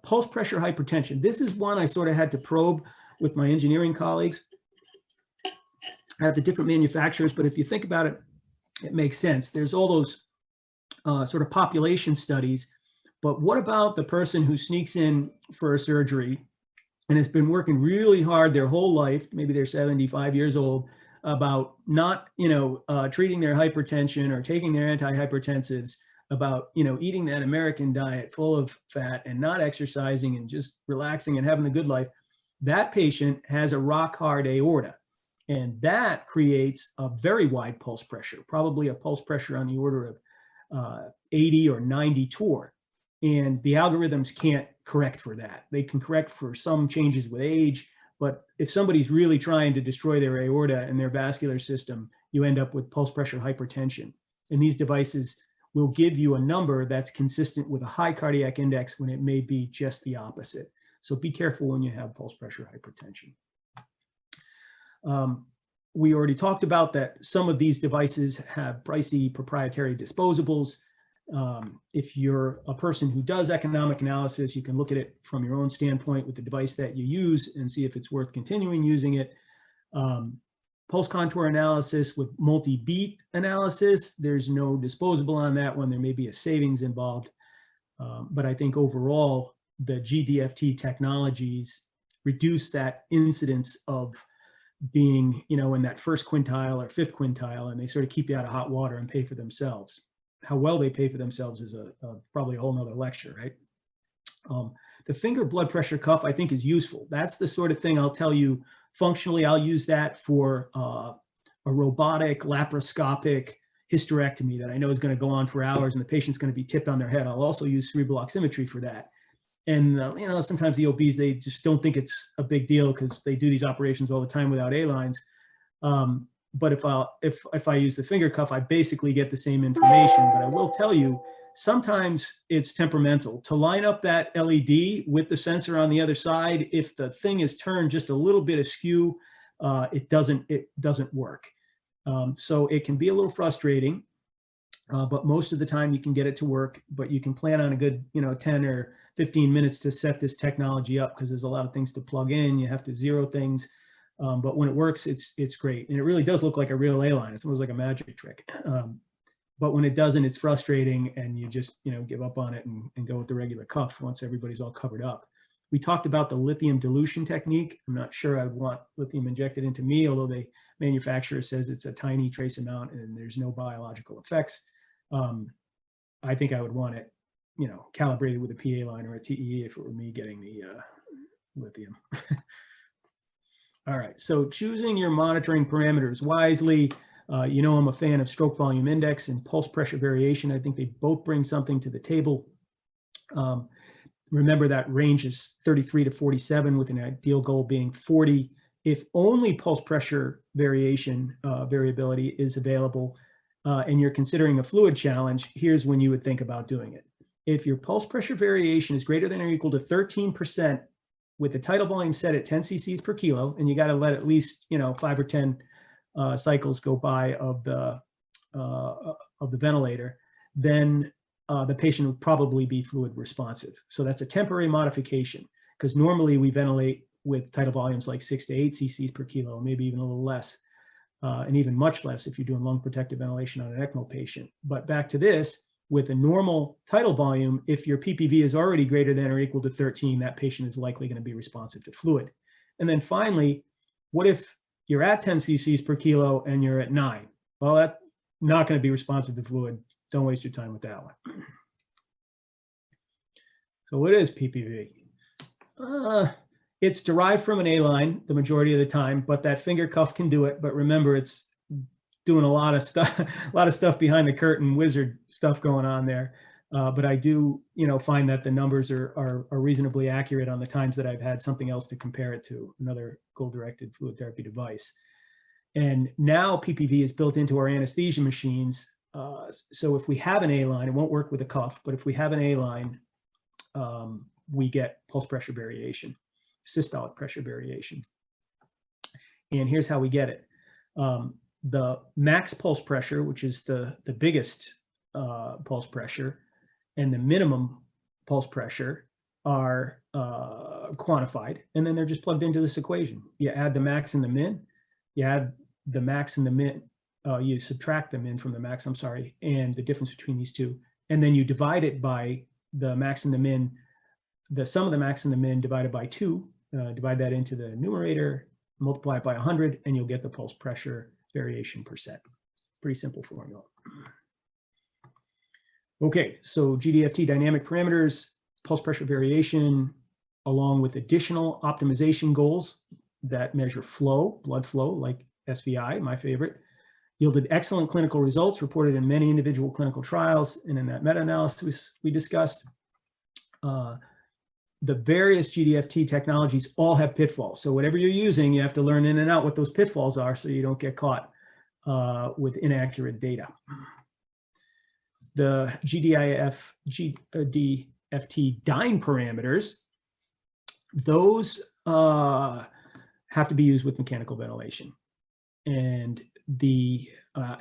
S2: Pulse pressure hypertension. This is one I sort of had to probe with my engineering colleagues at the different manufacturers, but if you think about it, it makes sense. There's all those sort of population studies, but what about the person who sneaks in for a surgery and has been working really hard their whole life, maybe they're 75 years old, about not, you know, treating their hypertension or taking their antihypertensives, about, you know, eating that American diet full of fat and not exercising and just relaxing and having the good life. That patient has a rock hard aorta, and that creates a very wide pulse pressure, probably a pulse pressure on the order of 80 or 90 torr. And the algorithms can't correct for that. They can correct for some changes with age, but if somebody's really trying to destroy their aorta and their vascular system, you end up with pulse pressure hypertension. And these devices will give you a number that's consistent with a high cardiac index when it may be just the opposite. So be careful when you have pulse pressure hypertension. We already talked about that some of these devices have pricey proprietary disposables. If you're a person who does economic analysis, you can look at it from your own standpoint with the device that you use and see if it's worth continuing using it. Pulse contour analysis with multi-beat analysis, there's no disposable on that one. There may be a savings involved. But I think overall, the GDFT technologies reduce that incidence of being, in that first quintile or fifth quintile, and they sort of keep you out of hot water and pay for themselves. How well they pay for themselves is probably a whole nother lecture, right? The finger blood pressure cuff, I think, is useful. That's the sort of thing I'll tell you functionally. I'll use that for a robotic laparoscopic hysterectomy that I know is going to go on for hours and the patient's going to be tipped on their head. I'll also use cerebral oximetry for that. And sometimes the OBs, they just don't think it's a big deal because they do these operations all the time without A-lines. But if I use the finger cuff, I basically get the same information. But I will tell you, sometimes it's temperamental. To line up that LED with the sensor on the other side, if the thing is turned just a little bit askew, it doesn't work. So it can be a little frustrating, but most of the time you can get it to work. But you can plan on a good 10 or 15 minutes to set this technology up because there's a lot of things to plug in. You have to zero things. But when it works, it's great. And it really does look like a real A-line. It's almost like a magic trick. But when it doesn't, it's frustrating and you just, give up on it and go with the regular cuff once everybody's all covered up. We talked about the lithium dilution technique. I'm not sure I'd want lithium injected into me, although the manufacturer says it's a tiny trace amount and there's no biological effects. I think I would want it, calibrated with a PA line or a TEE if it were me getting the lithium. All right, so choosing your monitoring parameters wisely. I'm a fan of stroke volume index and pulse pressure variation. I think they both bring something to the table. Remember that range is 33 to 47 with an ideal goal being 40. If only pulse pressure variability is available and you're considering a fluid challenge, here's when you would think about doing it. If your pulse pressure variation is greater than or equal to 13% with the tidal volume set at 10 cc's per kilo, and you got to let at least 5 or 10 cycles go by of the ventilator, then the patient would probably be fluid responsive. So that's a temporary modification because normally we ventilate with tidal volumes like 6 to 8 cc's per kilo, maybe even a little less, and even much less if you're doing lung protective ventilation on an ECMO patient. But back to this, with a normal tidal volume, if your PPV is already greater than or equal to 13, that patient is likely going to be responsive to fluid. And then finally, what if you're at 10 cc's per kilo and you're at 9? Well, that's not going to be responsive to fluid. Don't waste your time with that one. So what is PPV? It's derived from an A-line the majority of the time, but that finger cuff can do it. But remember, it's doing a lot of stuff behind the curtain, wizard stuff going on there. But I do, find that the numbers are reasonably accurate on the times that I've had something else to compare it to, another goal-directed fluid therapy device. And now PPV is built into our anesthesia machines. So if we have an A-line, it won't work with a cuff, but if we have an A-line, we get pulse pressure variation, systolic pressure variation. And here's how we get it. The max pulse pressure, which is the biggest pulse pressure, and the minimum pulse pressure are quantified, and then they're just plugged into this equation. You add the max and the min, you add the max and the min, you subtract the min from the max, I'm sorry, and the difference between these two, and then you divide it by the max and the min, the sum of the max and the min divided by 2, divide that into the numerator, multiply it by 100, and you'll get the pulse pressure variation percent. Pretty simple formula. Okay, so GDFT dynamic parameters, pulse pressure variation, along with additional optimization goals that measure flow, blood flow, like SVI, my favorite, Yielded excellent clinical results reported in many individual clinical trials. And in that meta-analysis we discussed, the various GDFT technologies all have pitfalls. So whatever you're using, you have to learn in and out what those pitfalls are so you don't get caught with inaccurate data. The GDFT dyne parameters, those have to be used with mechanical ventilation. And the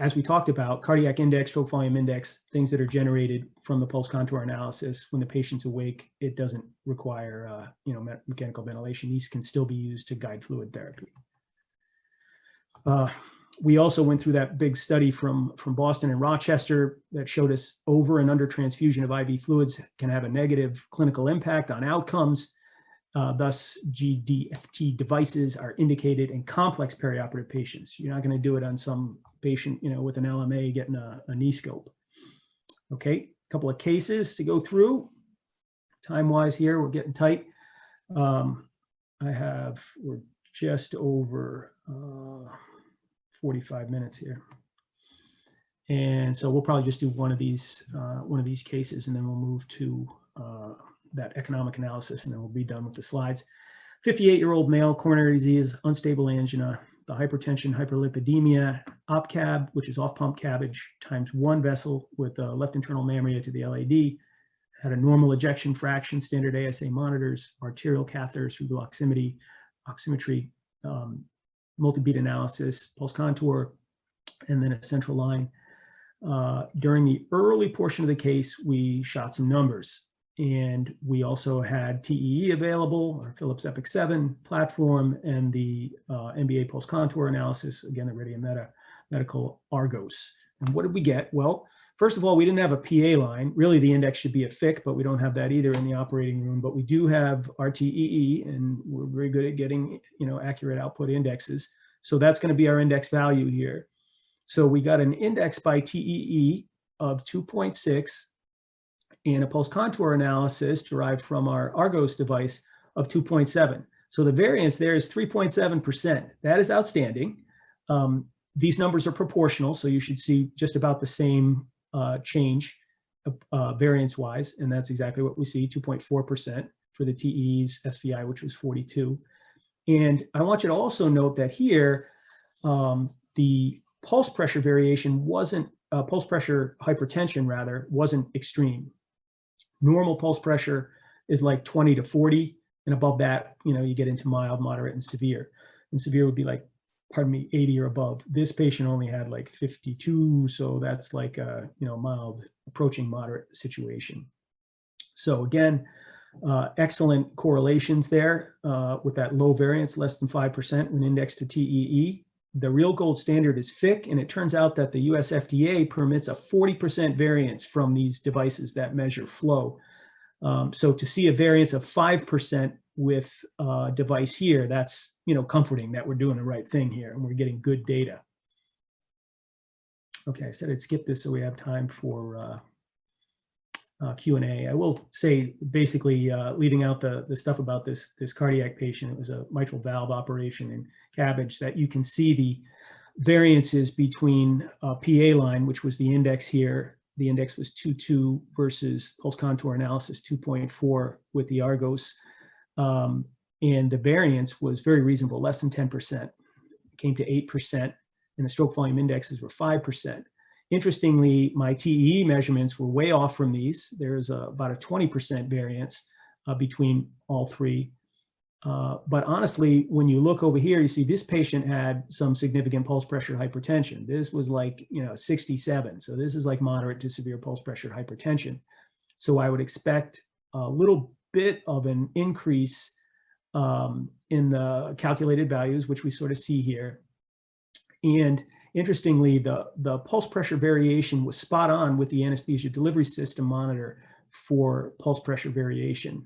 S2: as we talked about, cardiac index, stroke volume index, things that are generated from the pulse contour analysis when the patient's awake, it doesn't require mechanical ventilation. These can still be used to guide fluid therapy. We also went through that big study from Boston and Rochester that showed us over and under transfusion of IV fluids can have a negative clinical impact on outcomes. Thus, GDFT devices are indicated in complex perioperative patients. You're not going to do it on some patient, with an LMA getting a knee scope. Okay, a couple of cases to go through. Time-wise here, we're getting tight. We're just over 45 minutes here. And so we'll probably just do one of these cases, and then we'll move to that economic analysis, and then we'll be done with the slides. 58-year-old male, coronary disease, unstable angina, the hypertension, hyperlipidemia, OPCAB, which is off-pump CABG, times 1 vessel with left internal mammary to the LAD, had a normal ejection fraction, standard ASA monitors, arterial catheters through oximetry, multi-beat analysis, pulse contour, and then a central line. During the early portion of the case, we shot some numbers. And we also had TEE available, our Philips Epic 7 platform, and the NBA pulse contour analysis, again, the Iridia Medical Argos. And what did we get? Well, first of all, we didn't have a PA line. Really, the index should be a FIC, but we don't have that either in the operating room. But we do have our TEE, and we're very good at getting accurate output indexes. So that's going to be our index value here. So we got an index by TEE of 2.6. and a pulse contour analysis derived from our Argos device of 2.7. So the variance there is 3.7%. That is outstanding. These numbers are proportional, so you should see just about the same change variance-wise, and that's exactly what we see, 2.4% for the TE's SVI, which was 42. And I want you to also note that here, the pulse pressure variation wasn't, pulse pressure hypertension rather, wasn't extreme. Normal pulse pressure is like 20 to 40, and above that, you get into mild, moderate, and severe. And severe would be like, 80 or above. This patient only had like 52, so that's like a mild, approaching moderate situation. So again, excellent correlations there with that low variance, less than 5% when indexed to TEE. The real gold standard is FIC, and it turns out that the US FDA permits a 40% variance from these devices that measure flow. So to see a variance of 5% with a device here, that's comforting that we're doing the right thing here and we're getting good data. Okay, I said I'd skip this so we have time for Q&A. I will say, basically, leaving out the stuff about this cardiac patient, it was a mitral valve operation in CABG, that you can see the variances between PA line, which was the index here. The index was 2.2 versus pulse contour analysis 2.4 with the Argos. And the variance was very reasonable, less than 10%. It came to 8%, and the stroke volume indexes were 5%. Interestingly, my TEE measurements were way off from these. There's about a 20% variance between all three. But honestly, when you look over here, you see this patient had some significant pulse pressure hypertension. This was like 67. So this is like moderate to severe pulse pressure hypertension. So I would expect a little bit of an increase in the calculated values, which we sort of see here. And interestingly, the pulse pressure variation was spot on with the anesthesia delivery system monitor for pulse pressure variation.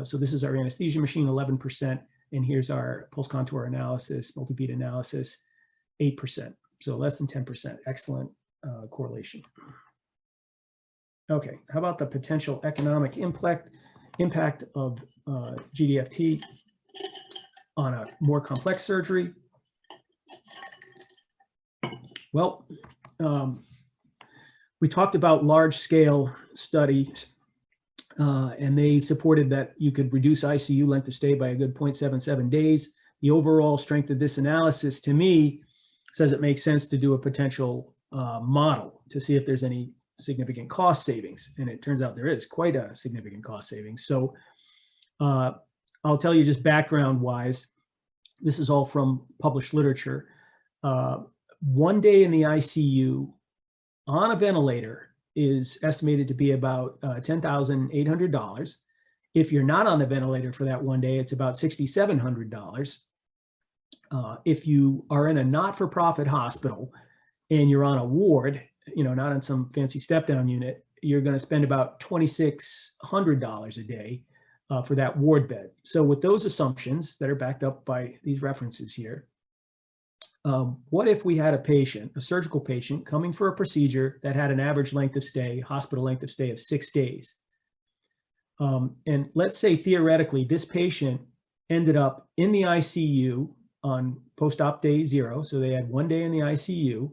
S2: So this is our anesthesia machine, 11%, and here's our pulse contour analysis, multi-beat analysis, 8%. So less than 10%, excellent correlation. Okay, how about the potential economic impact of GDFT on a more complex surgery? Well, we talked about large scale studies, and they supported that you could reduce ICU length of stay by a good 0.77 days. The overall strength of this analysis, to me, says it makes sense to do a potential model to see if there's any significant cost savings. And it turns out there is quite a significant cost savings. So I'll tell you just background wise, this is all from published literature. 1 day in the ICU on a ventilator is estimated to be about $10,800. If you're not on the ventilator for that 1 day, it's about $6,700. If you are in a not-for-profit hospital and you're on a ward, not on some fancy step-down unit, you're going to spend about $2,600 a day for that ward bed. So with those assumptions that are backed up by these references here, what if we had a surgical patient coming for a procedure that had an average length of stay, hospital length of stay of 6 days? And let's say theoretically, this patient ended up in the ICU on post-op day 0. So they had 1 day in the ICU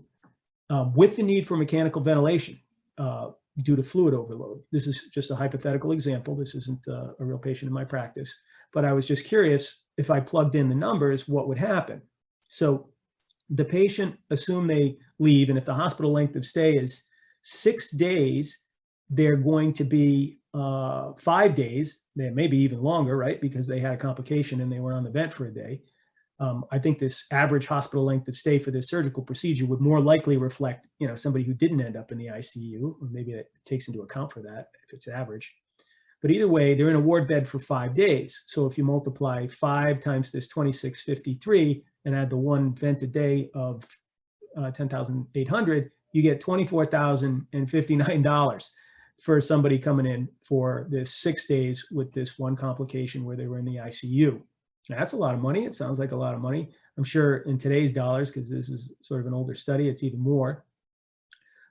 S2: with the need for mechanical ventilation due to fluid overload. This is just a hypothetical example. This isn't a real patient in my practice, but I was just curious if I plugged in the numbers, what would happen? So the patient, assume they leave, and if the hospital length of stay is 6 days, they're going to be 5 days, they may be even longer, right? Because they had a complication and they were on the vent for a day. I think this average hospital length of stay for this surgical procedure would more likely reflect, somebody who didn't end up in the ICU, or maybe it takes into account for that if it's average. But either way, they're in a ward bed for 5 days. So if you multiply 5 times this 2653 and add the 1 vented day of 10,800, you get $24,059 for somebody coming in for this 6 days with this one complication where they were in the ICU. Now, that's a lot of money. It sounds like a lot of money. I'm sure in today's dollars, because this is sort of an older study, it's even more.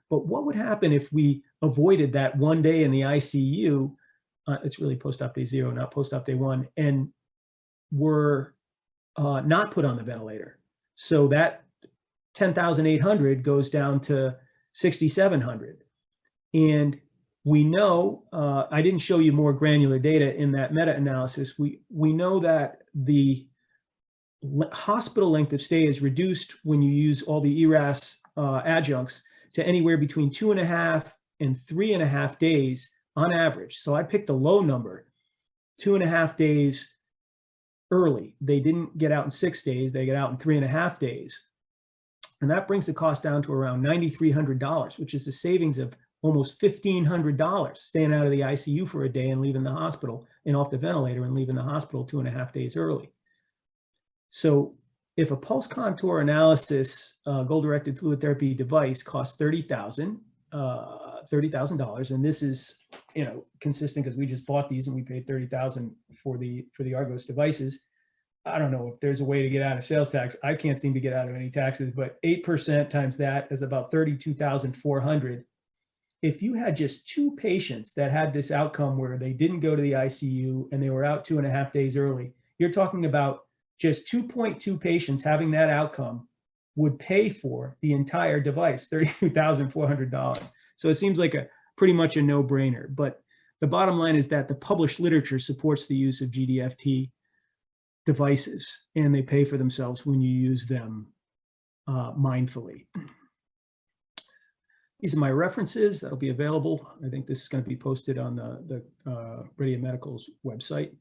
S2: But what would happen if we avoided that 1 day in the ICU? It's really post-op day 0, not post-op day 1, and were not put on the ventilator. So that 10,800 goes down to 6,700. And we know, I didn't show you more granular data in that meta-analysis. We know that the hospital length of stay is reduced when you use all the ERAS adjuncts to anywhere between 2.5 and 3.5 days on average. So I picked a low number, 2.5 days early. They didn't get out in 6 days, they get out in 3.5 days. And that brings the cost down to around $9,300, which is a savings of almost $1,500 staying out of the ICU for a day and leaving the hospital, and off the ventilator and leaving the hospital 2.5 days early. So if a pulse contour analysis goal-directed fluid therapy device costs $30,000, and this is consistent because we just bought these and we paid $30,000 for the Argos devices. I don't know if there's a way to get out of sales tax. I can't seem to get out of any taxes, but 8% times that is about $32,400. If you had just 2 patients that had this outcome where they didn't go to the ICU and they were out 2.5 days early, you're talking about just 2.2 patients having that outcome would pay for the entire device, $32,400. So it seems like pretty much a no-brainer. But the bottom line is that the published literature supports the use of GDFT devices, and they pay for themselves when you use them mindfully. These are my references that'll be available. I think this is going to be posted on the Radia Medical's website.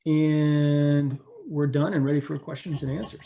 S2: And we're done and ready for questions and answers.